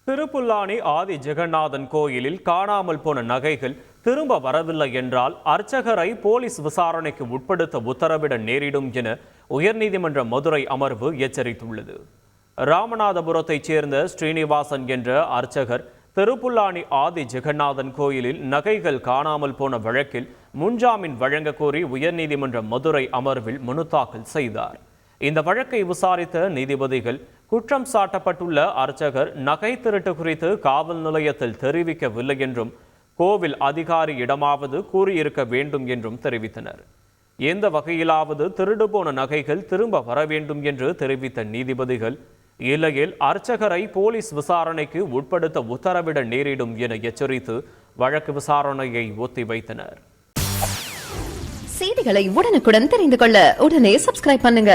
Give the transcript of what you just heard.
திருப்புல்லானி ஆதி ஜெகநாதன் கோயிலில் காணாமல் போன நகைகள் திரும்ப வரவில்லை என்றால் அர்ச்சகரை போலீஸ் விசாரணைக்கு உட்படுத்த உத்தரவிட நேரிடும் என உயர்நீதிமன்ற மதுரை அமர்வு எச்சரித்துள்ளது. ராமநாதபுரத்தைச் சேர்ந்த ஸ்ரீனிவாசன் என்ற அர்ச்சகர் திருப்புல்லானி ஆதி ஜெகநாதன் கோயிலில் நகைகள் காணாமல் போன வழக்கில் முன்ஜாமீன் வழங்க கோரி உயர்நீதிமன்ற மதுரை அமர்வில் மனு தாக்கல் செய்தார். இந்த வழக்கை விசாரித்த நீதிபதிகள் குற்றம் சாட்டப்பட்டுள்ள அர்ச்சகர் நகை திருட்டு குறித்து காவல் நிலையத்தில் தெரிவிக்கவில்லை என்றும் கோவில் அதிகாரியிடமாவது கூறியிருக்க வேண்டும் என்றும் தெரிவித்தனர். எந்த வகையிலாவது திருடு போன நகைகள் திரும்ப வர வேண்டும் என்று தெரிவித்த நீதிபதிகள் இல்லையில் அர்ச்சகரை போலீஸ் விசாரணைக்கு உட்படுத்த உத்தரவிட நேரிடும் என எச்சரித்து வழக்கு விசாரணையை ஒத்திவைத்தனர். செய்திகளை உடனுக்குடன் தெரிந்து கொள்ள உடனே சப்ஸ்கிரைப் பண்ணுங்க.